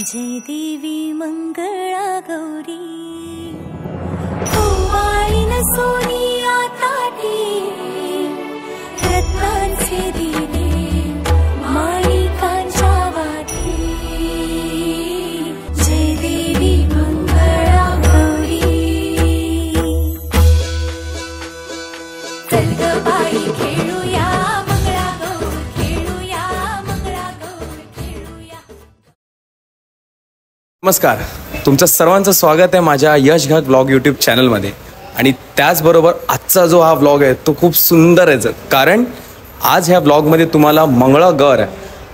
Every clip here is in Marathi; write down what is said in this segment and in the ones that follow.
जय देवी मंगळा गौरी ओवाळीन सोनिया ताटी रत्नांचे दिवे माणिकांच्या वाटी जय देवी मंगळा गौरी चल ग बाई खेळूया मंगळा गौर खेळूया मंगळा गौर खेळूया। नमस्कार, तुमचं सर्वांचं स्वागत आहे माझ्या यश घाग व्लॉग यूट्यूब चॅनलमध्ये। आणि त्याचबरोबर आजचा जो हा व्लॉग आहे तो खूप सुंदर आहे, कारण आज ह्या व्लॉगमध्ये तुम्हाला मंगळागौर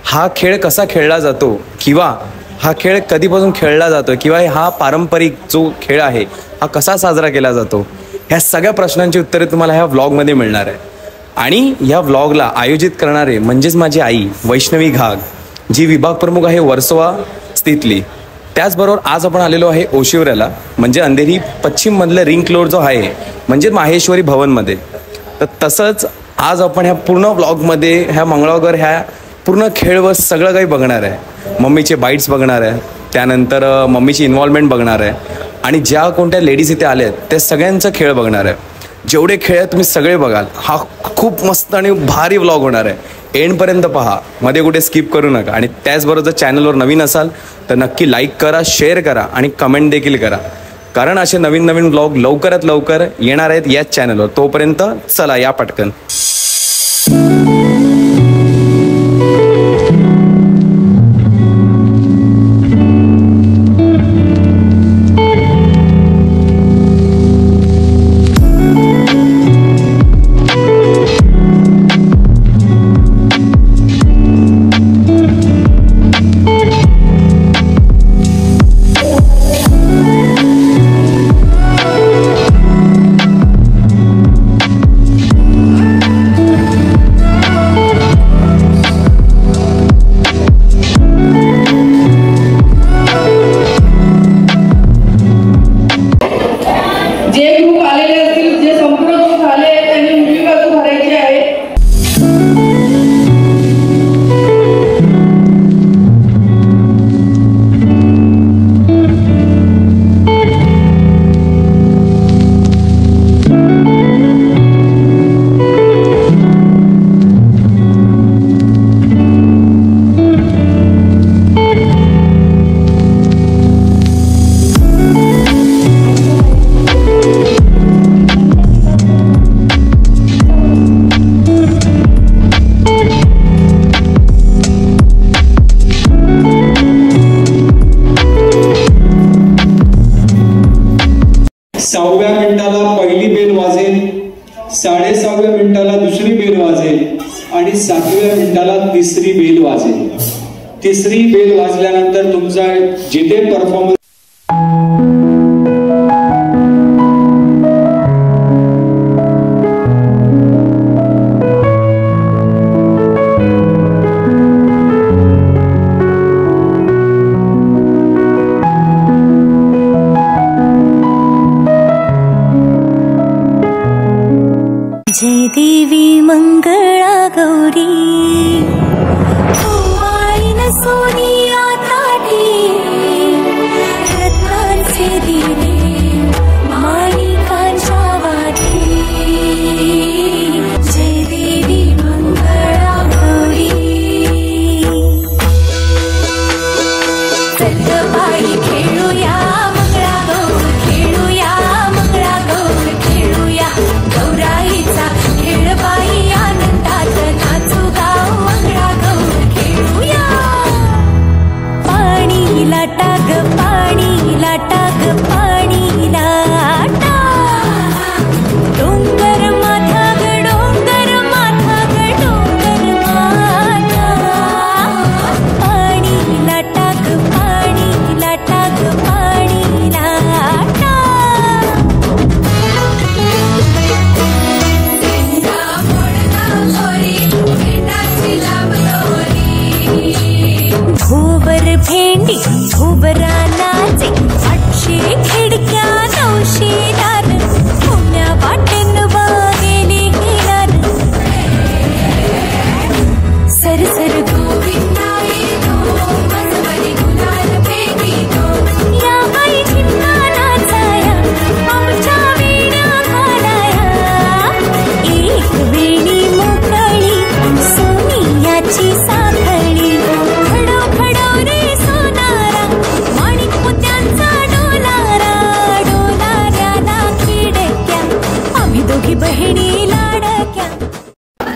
हा खेळ कसा खेळला जातो किंवा हा खेळ कधीपासून खेळला जातो किंवा हा पारंपरिक जो खेळ आहे हा कसा साजरा केला जातो ह्या सगळ्या प्रश्नांची उत्तरे तुम्हाला ह्या व्लॉगमध्ये मिळणार आहे। आणि ह्या व्लॉगला आयोजित करणारे म्हणजेच माझी आई वैष्णवी घाग, जी विभाग प्रमुख आहे वर्सोवा स्थितली। त्याचबरोबर आज आपण आलेलो आहे ओशिवऱ्याला, म्हणजे अंधेरी पश्चिम मधलं रिंग रोड जो आहे म्हणजे माहेश्वरी भवनमध्ये। तर तसंच आज आपण ह्या पूर्ण व्लॉगमध्ये ह्या मंगळागौर ह्या पूर्ण खेळ व सगळं काही बघणार आहे। मम्मीचे बाईट्स बघणार आहे, त्यानंतर मम्मीची इन्व्हॉल्वमेंट बघणार आहे आणि ज्या कोणत्या लेडीज इथे आल्या आहेत त्या सगळ्यांचा खेळ बघणार आहे। जेवढे खेळ आहेत तुम्ही सगळे बघाल। हा खूप मस्त आणि भारी व्लॉग होणार आहे, एंडपर्यंत पहा, मध्ये कुठे स्किप करू नका। आणि त्याचबरोबर जर चॅनलवर नवीन असाल तर नक्की लाईक करा, शेअर करा आणि कमेंट देखील करा, कारण असे नवीन नवीन व्लॉग लवकरात लवकर येणार आहेत याच चॅनलवर। तोपर्यंत चला या पटकन। सहाव्या मिनिटाला पहिली बेल वाजेल, 6:30 मिनिटाला दुसरी बेल वाजेल आणि 7व्या मिनिटाला तिसरी बेल वाजेल। तिसरी बेल वाजल्यानंतर तुमचा जिथे परफॉर्मन्स जय देवी मंगळा गौरी ओवाळीन सोनिया ताटी रत्नांचे दिवे माणिकांच्या वाटी जय देवी मंगळा गौरी चल ग बाई खेळूया मंगळा गौर खेळूया मंगळा गौर खेळूया। गौराईचा खेळ बाई आनंदात नाचू गाव मंगळा गौर खेळूया। पाणी लाटा ग पाणी लाटा ग पाणी लाटा डोंगर माथा ग डोंगर माथा ग डोंगर माथा पाणी लाटा ग पाणी लाटा ग पाणी लाटा भोवर भेंडी भोवरा नाचे 800 खिडक्या 900 दार पुण्या वाटेन वागेली किनार सरसर गोविंदा येतो मजबरी गुलाल पे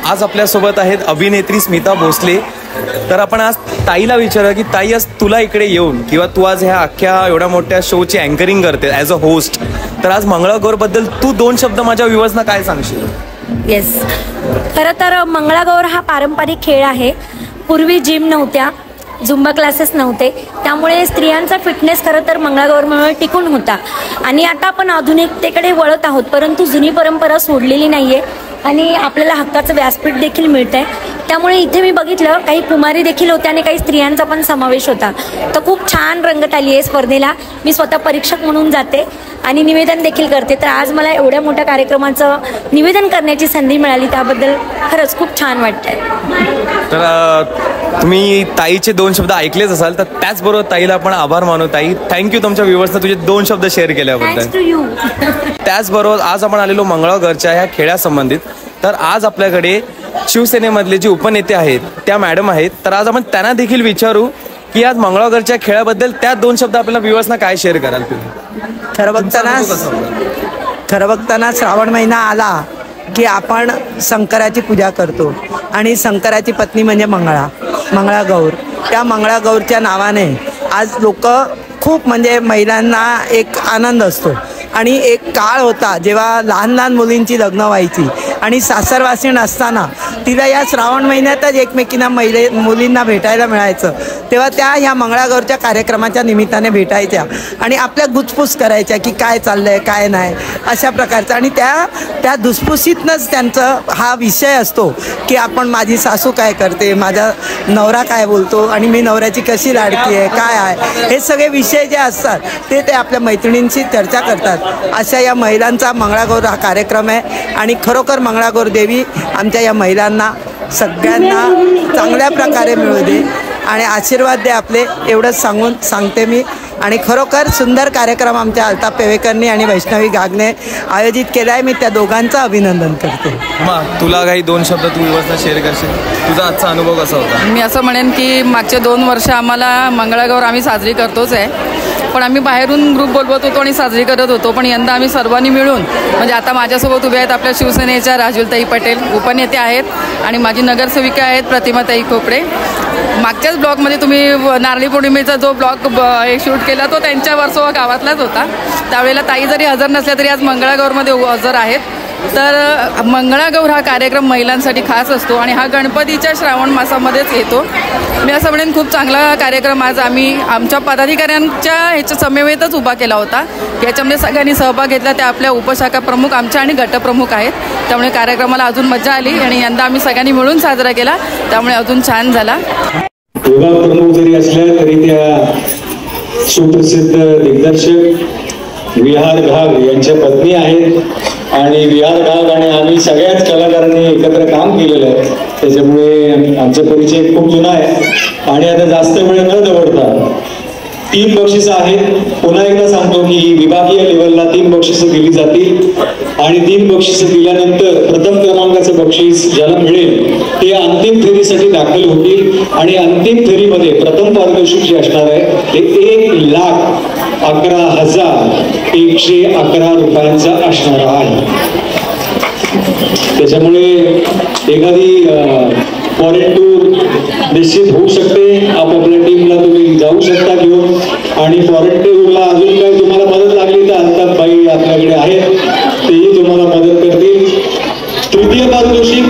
आज आपल्यासोबत आहेत अभिनेत्री स्मिता भोसले. तर आपण आज ताईला विचारूया की ताई, आज तुला इकडे येऊन किंवा तू आज ह्या अख्ख्या एवढ्या मोठ्या शोची अँकरिंग करते ॲज अ होस्ट, तर आज मंगळागौरबद्दल तू 2 शब्द माझ्या व्ह्युअर्सना काय सांगशील? येस, खरं तर मंगळागौर हा पारंपरिक खेळ आहे. पूर्वी जिम नव्हत्या, झुंबा क्लासेस नव्हते, त्यामुळे स्त्रियांचा फिटनेस खरं तर मंगळागौरमुळे टिकून होता. आणि आता आपण आधुनिकतेकडे वळत आहोत, परंतु जुनी परंपरा सोडलेली नाही आहे आणि आपल्याला हक्काचं व्यासपीठ देखील मिळतं आहे. त्यामुळे इथे मी बघितलं काही कुमारी देखील होत्या आणि काही स्त्रियांचा पण समावेश होता. तर खूप छान रंगत आली आहे स्पर्धेला. मी स्वतः परीक्षक म्हणून जाते आणि निवेदन देखील करते. तर आज मला एवढ्या मोठ्या कार्यक्रमाचं निवेदन करण्याची संधी मिळाली, त्याबद्दल खरंच खूप छान वाटतंय. तर तुम्ही ताईचे 2 शब्द ऐकलेच असाल, तर त्याचबरोबर ताईला आपण आभार मानू. ताई, थँक्यू तुमच्या व्ह्युअर्सना तुझे 2 शब्द शेअर केल्याबद्दल. Thanks to you. त्याचबरोबर आज आपण आलेलो मंगळागौरच्या ह्या खेळासंबंधित. तर आज आपल्याकडे शिवसेनेमधले जे उपनेते आहेत त्या मॅडम आहेत. तर आज आपण त्यांना देखील विचारू की आज मंगळागौरच्या खेळाबद्दल त्या 2 शब्द आपल्याला व्ह्युअर्सना काय शेअर कराल तुम्ही? खरं बघताना श्रावण महिना आला की आपण शंकराची पूजा करतो आणि शंकराची पत्नी म्हणजे मंगळागौर. त्या मंगळागौरच्या नावाने आज लोक खूप म्हणजे महिलांना एक आनंद असतो. आणि एक काळ होता जेव्हा लहान लहान मुलींची लग्न व्हायची आणि सासरवासीण असताना तिला या श्रावण महिन्यातच एकमेकींना मुलींना भेटायला मिळायचं. तेव्हा त्या ह्या मंगळागौरच्या कार्यक्रमाच्या निमित्ताने भेटायच्या आणि आपल्या गुजपूस करायच्या की काय चाललं आहे काय नाही अशा प्रकारचं. आणि त्या धुसफुसीतनंच त्यांचं हा विषय असतो की आपण माझी सासू काय करते, माझा नवरा काय बोलतो आणि मी नवऱ्याची कशी लाडकी आहे काय आहे, हे सगळे विषय जे असतात ते आपल्या मैत्रिणींशी चर्चा करतात. अशा या महिलांचा मंगळागौर हा कार्यक्रम आहे आणि खरोखर मंगळागौर देवी आमच्या या महिलांना सगळ्यांना चांगल्या प्रकारे मिळू दे आणि आशीर्वाद दे आपले, एवढंच सांगते मी. आणि खरोखर सुंदर कार्यक्रम आमच्या अल्ताफ पेवेकरनी आणि वैष्णवी गागने आयोजित केला आहे. मी त्या दोघांचं अभिनंदन करते. तुला काही 2 शब्द तू व्यवस्था शेअर करशील? तुझा आजचा अनुभव कसा होता? मी असं म्हणेन की मागचे 2 वर्ष आम्हाला मंगळागौर आम्ही साजरी करतोच आहे, पण आम्ही बाहेरून ग्रुप बोलवत होतो आणि साजरी करत होतो. पण यंदा आम्ही सर्वांनी मिळून, म्हणजे आता माझ्यासोबत उभे आहेत आपल्या शिवसेनेच्या राजुलताई पटेल, उपनेते आहेत आणि माझी नगरसेविका आहेत प्रतिमाताई खोपडे. मागच्याच ब्लॉगमध्ये तुम्ही नारळी पौर्णिमेचा जो ब्लॉग शूट केला तो त्यांच्या वर्सोवा गावातलाच होता. त्यावेळेला ताई जरी हजर नसल्या तरी आज मंगळागौरमध्ये हजर आहेत. तर मंगळागौर हा कार्यक्रम महिलांसाठी खास असतो आणि हा गणपतीच्या श्रावण मासामध्येच येतो. मी असं म्हणेन खूप चांगला कार्यक्रम आज आम्ही आमच्या पदाधिकाऱ्यांच्या ह्याच्या समवेतच उभा केला होता. याच्यामध्ये सगळ्यांनी सहभाग घेतला. त्या आपल्या उपशाखा प्रमुख आमच्या आणि गटप्रमुख आहेत, त्यामुळे कार्यक्रमाला अजून मजा आली आणि यंदा आम्ही सगळ्यांनी मिळून साजरा केला, त्यामुळे अजून छान झाला. विभाग प्रमुख जरी असल्या तरी त्या सुप्रसिद्ध दिग्दर्शक विहार घाग यांच्या पत्नी आहेत आणि विहार घाग आणि आम्ही सगळ्याच कलाकारांनी एकत्र काम केलेलं आहे, त्याच्यामुळे आमचा परिचय खूप जुना आहे. आणि आता जास्त वेळ न दवडता 3 बक्षिसं आहेत. पुन्हा एकदा सांगतो की विभागीय लेवलला 3 बक्षिसं दिली जातील आणि 3 बक्षिसं दिल्यानंतर प्रथम क्रमांकाचं बक्षीस ज्याला मिळेल ते अंतिम फेरीसाठी दाखल होतील आणि अंतिम फेरीमध्ये प्रथम पारितोषिक जे असणार आहे ते 1,11,111 रुपयांचं असणार आहे. त्याच्यामुळे एखादी फॉरेन टूर निश्चित होऊ शकते. आपापल्या टीमला तुम्ही जाऊ शकता घेऊन आणि फॉरेन टूरला अजून काही तुम्हाला मदत लागली तर अल्ताफ बाई आपल्याकडे आहेत, तेही तुम्हाला मदत करतील. तृतीय पारितोषिक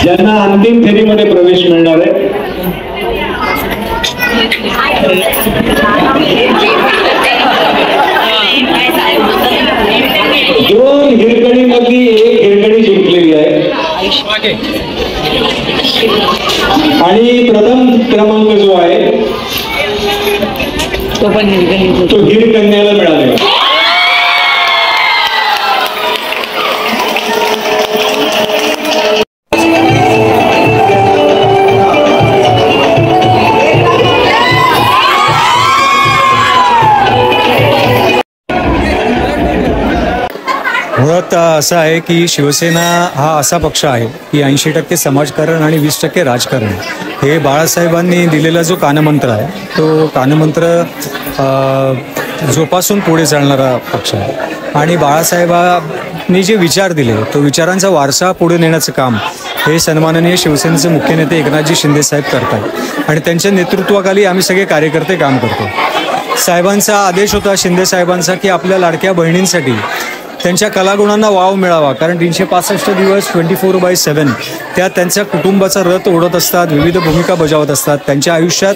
ज्यांना अंतिम फेरीमध्ये प्रवेश मिळणार आहे दोन हिरकणी मधली एक हिरकणी जिंकलेली आहे आणि प्रथम क्रमांक जो आहे तो हिरकन्याला मिळालेला. मत असं आहे की शिवसेना हा असा पक्ष आहे की 80% समाजकारण आणि 20% राजकारण. हे बाळासाहेबांनी दिलेला जो कानमंत्र आहे तो कानमंत्र जोपासून पुढे चालणारा पक्ष आहे. आणि बाळासाहेबांनी जे विचार दिले तो विचारांचा वारसा पुढे नेण्याचं काम हे सन्माननीय शिवसेनेचे मुख्य नेते एकनाथजी शिंदेसाहेब करतात. आणि त्यांच्या नेतृत्वाखाली आम्ही सगळे कार्यकर्ते काम करतो. साहेबांचा आदेश होता शिंदे साहेबांचा की आपल्या लाडक्या बहिणींसाठी त्यांच्या कलागुणांना वाव मिळावा, कारण 365 दिवस 24/7 त्या त्यांच्या कुटुंबाचा रथ ओढत असतात, विविध भूमिका बजावत असतात. त्यांच्या आयुष्यात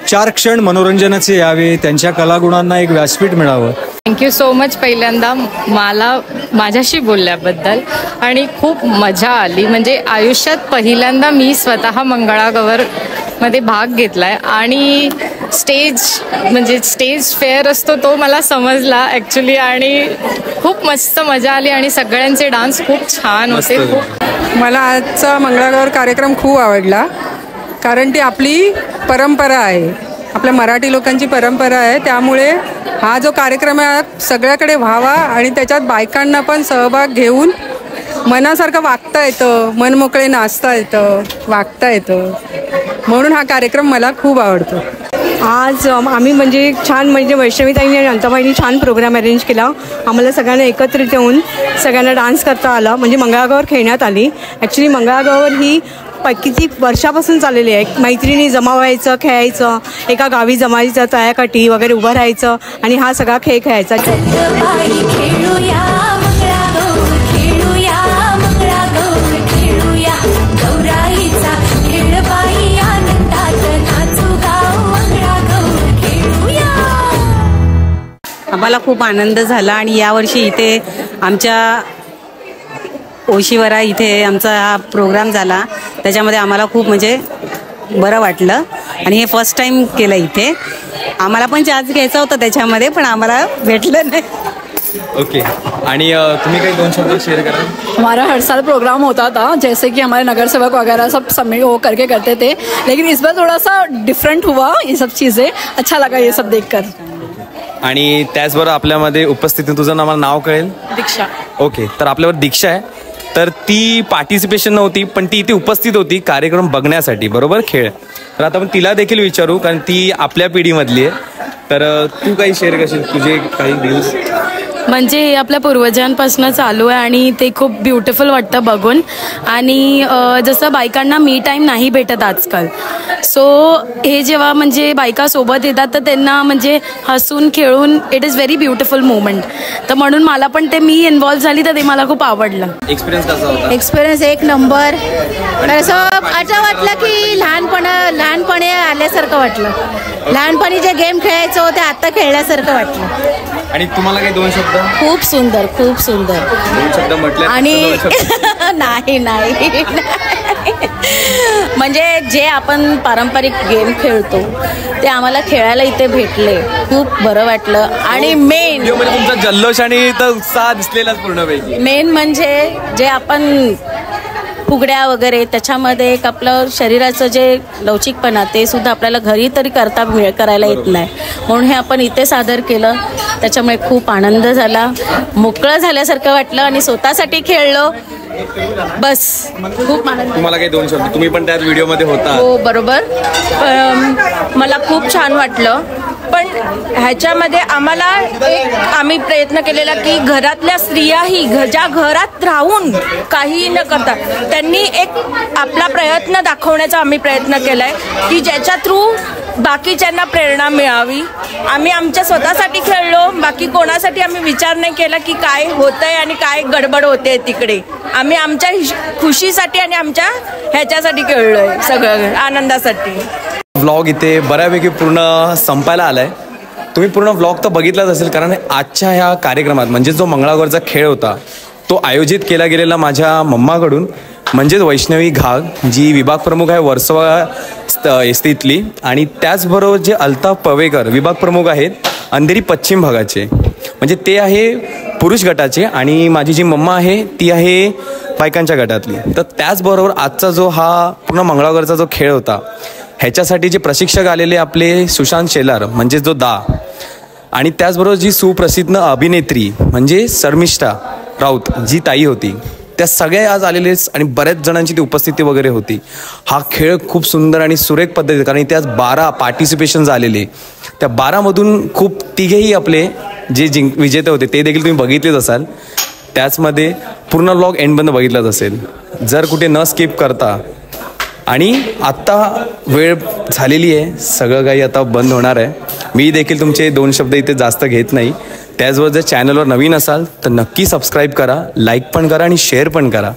4 क्षण मनोरंजनाचे यावे, त्यांच्या कलागुणांना एक व्यासपीठ मिळावं. थँक्यू सो मच पहिल्यांदा मला माझ्याशी बोलल्याबद्दल. आणि खूप मजा आली. म्हणजे आयुष्यात पहिल्यांदा मी स्वतः मंगळागौरमध्ये भाग घेतला आहे आणि स्टेज फेअर असतो तो मला समजला ॲक्च्युली. आणि खूप मस्त मजा आली आणि सगळ्यांचे डान्स खूप छान होते. मला आजचा मंगळागौर कार्यक्रम खूप आवडला, कारण ती आपली परंपरा आहे, आपल्या मराठी लोकांची परंपरा आहे. त्यामुळे हा जो कार्यक्रम आहे सगळ्याकडे व्हावा आणि त्याच्यात बायकांना पण सहभाग घेऊन मनासारखं वागता येतं, मनमोकळे नाचता येतं, वागता येतं. म्हणून हा कार्यक्रम मला खूप आवडतो. आज आम्ही म्हणजे छान म्हणजे वैष्णवीताईंनी आणि अंताबाईंनी छान प्रोग्राम अरेंज केला. आम्हाला सगळ्यांना एकत्रित येऊन सगळ्यांना डान्स करता आला. म्हणजे मंगळागौर खेळण्यात आली. ॲक्च्युली मंगळागौर ही किती वर्षापासून चाललेली आहे. मैत्रिणी जमा व्हायचं, खेळायचं, एका गावी जमायचं, तळ्याकाठी वगैरे उभं राहायचं आणि हा सगळा खेळ खेळायचा. आम्हाला खूप आनंद झाला आणि यावर्षी इथे आमच्या ओशीवरा इथे आमचा हा प्रोग्राम झाला. त्याच्यामध्ये आम्हाला खूप म्हणजे बरं वाटलं आणि हे फर्स्ट टाइम केलं इथे. आम्हाला पण चान्स घ्यायचा होता त्याच्यामध्ये, पण आम्हाला भेटलं नाही. ओके. आणि तुम्ही काही 2 शब्द शेयर करा. हमारा हर साल प्रोग्राम होता था, जैसे कि हमारे नगर सेवक वगैरह सब समय वो करके करते थे, लेकिन इस बार थोड़ा सा डिफरेंट हुआ ये सब चीज़ें. अच्छा लगा ये सब देखकर. आणि त्याचबरोबर आपल्यामध्ये उपस्थित, तुझं नाव कळेल? दीक्षा. ओके. तर आपल्यावर दीक्षा आहे. तर ती पार्टिसिपेशन नव्हती, पण ती इथे उपस्थित होती कार्यक्रम बघण्यासाठी, बरोबर, खेळ. तर आता आपण तिला देखील विचारू, कारण ती आपल्या पिढीमधली आहे. तर तू काही शेअर करशील तुझे काही व्ह्यूज? म्हणजे हे आपल्या पूर्वजांपासून चालू आहे आणि ते खूप ब्युटिफुल वाटतं बघून. आणि जसं बायकांना मी टाईम नाही भेटत आजकाल, सो हे जेव्हा म्हणजे बायका सोबत येतात तर त्यांना म्हणजे हसून खेळून it is very beautiful moment. तर म्हणून मला पण ते मी इन्व्हॉल्व झाली तर ते मला खूप आवडलं. एक्सपिरियन्स कसा होता? Experience 1 number. असं असं वाटलं की लहानपणी आल्यासारखं वाटलं. लहानपणी जे गेम खेळायचो ते आता खेळल्यासारखं वाटलं. आणि तुम्हाला काही 2 शब्द? खूप सुंदर, खूप सुंदर. 2 शब्द म्हटले आणि नाही म्हणजे जे आपण पारंपरिक गेम खेळतो ते आम्हाला खेळायला इथे भेटले, खूप बरं वाटलं. आणि मेन तुमचा जल्लोष आणि उत्साह दिसलेलाच पूर्णपैकी. मेन म्हणजे जे आपण फुगड्या वगैरे त्याच्यामध्ये एक आपलं शरीराचं जे लवचिकपणा ते सुद्धा आपल्याला घरी तरी करायला येत नाही, म्हणून हे आपण इथे सादर केलं. त्याच्यामुळे खूप आनंद झाला, मोकळं झाल्यासारखं वाटलं आणि स्वतःसाठी खेळलो. बस खूप आनंद. तुम्हाला काही 2 शब्द? तुम्ही पण त्याच व्हिडिओमध्ये होता. हो बरोबर. मला खूप छान वाटलं. पण ह्याच्यामध्ये आम्ही प्रयत्न केलेला की घरातल्या स्त्रियाही ज्या घरात राहून काही न करता त्यांनी एक आपला प्रयत्न दाखवण्याचा आम्ही प्रयत्न केलाय की ज्याच्या थ्रू बाकीच्यांना प्रेरणा मिळावी. आम्ही आमच्या स्वतःसाठी खेळलो, बाकी कोणासाठी आम्ही विचार नाही केला की काय होतंय आणि काय गडबड होते तिकडे. आम्ही आमच्या खुशीसाठी आणि आमच्या ह्याच्यासाठी खेळलोय, सगळं आनंदासाठी. व्लॉग इथे बऱ्यापैकी पूर्ण संपायला आलाय. तुम्ही पूर्ण व्लॉग तर बघितलाच असेल, कारण आजच्या ह्या कार्यक्रमात म्हणजे जो मंगळागौरचा खेळ होता तो आयोजित केला गेलेला माझ्या मम्माकडून, म्हणजेच वैष्णवी घाग, जी विभाग प्रमुख आहे वर्सोवा एसटीतली. आणि त्याचबरोबर जे अल्ताफ पवेकर विभाग प्रमुख आहेत अंधेरी पश्चिम भागाचे, म्हणजे ते आहे पुरुष गटाचे. आणि माझी जी मम्मा आहे ती आहे बायकांच्या गटातली. तर त्याचबरोबर आजचा जो हा पूर्ण मंगळागौरचा जो खेळ होता ह्याच्यासाठी जे प्रशिक्षक आलेले आपले सुशांत शेलार म्हणजे जो दा, आणि त्याचबरोबर जी सुप्रसिद्ध अभिनेत्री म्हणजे शर्मिष्ठा राऊत जी ताई होती, त्या सगळ्या आज आलेलेच आणि बऱ्याच जणांची ती उपस्थिती वगैरे होती. हा खेळ खूप सुंदर आणि सुरेख पद्धतीने, कारण इथे आज 12 पार्टिसिपेशन झालेले. त्या 12मधून खूप तिघेही आपले जे विजेते होते ते देखील तुम्ही बघितलेच असाल. त्याचमध्ये पूर्ण व्लॉग एंडपर्यंत बघितलाच असेल. जर कुठे न स्किप करता, आणि आत्ता वेळ झालेली आहे, सगळं काही आता बंद होणार आहे. मी देखील तुमचे 2 शब्द इथे जास्त घेत नाही. त्याचबरोबर जर चॅनलवर नवीन असाल तर नक्की सबस्क्राईब करा, लाईक पण करा आणि शेअर पण करा.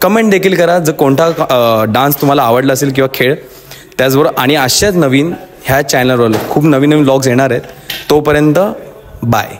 कमेंट देखील करा जर कोणता डान्स तुम्हाला आवडला असेल किंवा खेळ. त्याचबरोबर आणि अशाच नवीन ह्या चॅनलवर खूप नवीन व्लॉग्स येणार आहेत. तोपर्यंत बाय.